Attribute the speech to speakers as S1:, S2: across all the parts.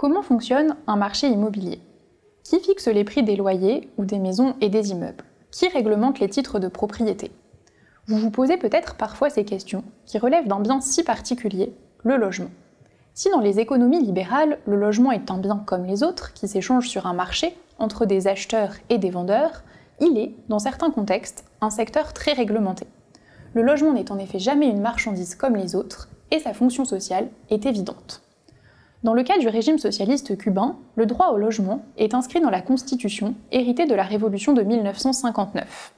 S1: Comment fonctionne un marché immobilier? Qui fixe les prix des loyers ou des maisons et des immeubles? Qui réglemente les titres de propriété? Vous vous posez peut-être parfois ces questions qui relèvent d'un bien si particulier, le logement. Si dans les économies libérales, le logement est un bien comme les autres qui s'échangent sur un marché entre des acheteurs et des vendeurs, il est, dans certains contextes, un secteur très réglementé. Le logement n'est en effet jamais une marchandise comme les autres et sa fonction sociale est évidente. Dans le cas du régime socialiste cubain, le droit au logement est inscrit dans la Constitution héritée de la Révolution de 1959.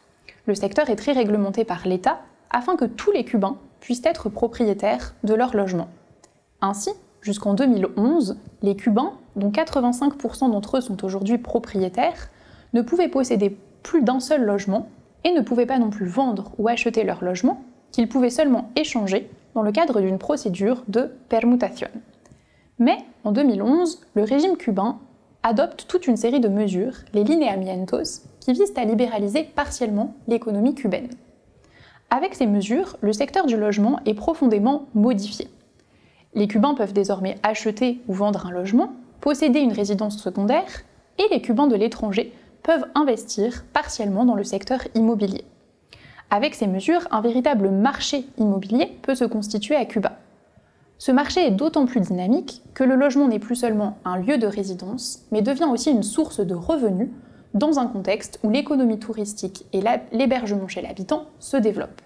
S1: Le secteur est très réglementé par l'État afin que tous les Cubains puissent être propriétaires de leur logement. Ainsi, jusqu'en 2011, les Cubains, dont 85% d'entre eux sont aujourd'hui propriétaires, ne pouvaient posséder plus d'un seul logement et ne pouvaient pas non plus vendre ou acheter leur logement, qu'ils pouvaient seulement échanger dans le cadre d'une procédure de permutation. Mais, en 2011, le régime cubain adopte toute une série de mesures, les lineamientos, qui visent à libéraliser partiellement l'économie cubaine. Avec ces mesures, le secteur du logement est profondément modifié. Les Cubains peuvent désormais acheter ou vendre un logement, posséder une résidence secondaire, et les Cubains de l'étranger peuvent investir partiellement dans le secteur immobilier. Avec ces mesures, un véritable marché immobilier peut se constituer à Cuba. Ce marché est d'autant plus dynamique que le logement n'est plus seulement un lieu de résidence, mais devient aussi une source de revenus dans un contexte où l'économie touristique et l'hébergement chez l'habitant se développent.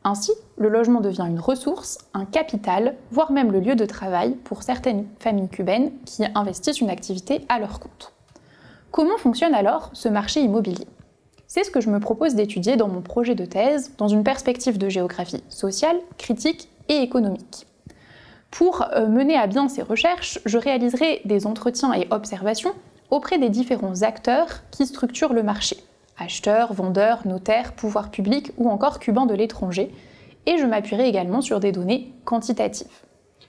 S1: Ainsi, le logement devient une ressource, un capital, voire même le lieu de travail pour certaines familles cubaines qui investissent une activité à leur compte. Comment fonctionne alors ce marché immobilier? C'est ce que je me propose d'étudier dans mon projet de thèse, dans une perspective de géographie sociale, critique et économique. Pour mener à bien ces recherches, je réaliserai des entretiens et observations auprès des différents acteurs qui structurent le marché, acheteurs, vendeurs, notaires, pouvoirs publics ou encore Cubains de l'étranger, et je m'appuierai également sur des données quantitatives.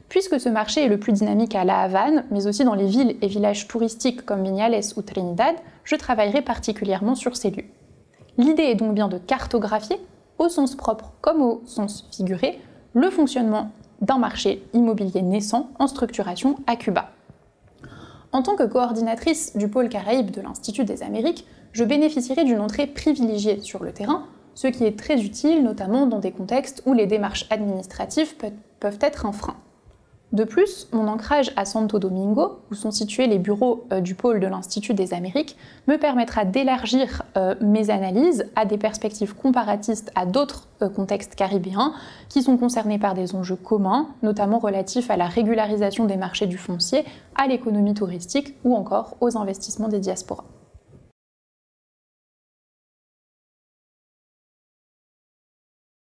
S1: Puisque ce marché est le plus dynamique à La Havane, mais aussi dans les villes et villages touristiques comme Vignales ou Trinidad, je travaillerai particulièrement sur ces lieux. L'idée est donc bien de cartographier, au sens propre comme au sens figuré, le fonctionnement d'un marché immobilier naissant en structuration à Cuba. En tant que coordinatrice du pôle Caraïbes de l'Institut des Amériques, je bénéficierai d'une entrée privilégiée sur le terrain, ce qui est très utile notamment dans des contextes où les démarches administratives peuvent être un frein. De plus, mon ancrage à Santo Domingo, où sont situés les bureaux du pôle de l'Institut des Amériques, me permettra d'élargir mes analyses à des perspectives comparatistes à d'autres contextes caribéens qui sont concernés par des enjeux communs, notamment relatifs à la régularisation des marchés du foncier, à l'économie touristique ou encore aux investissements des diasporas.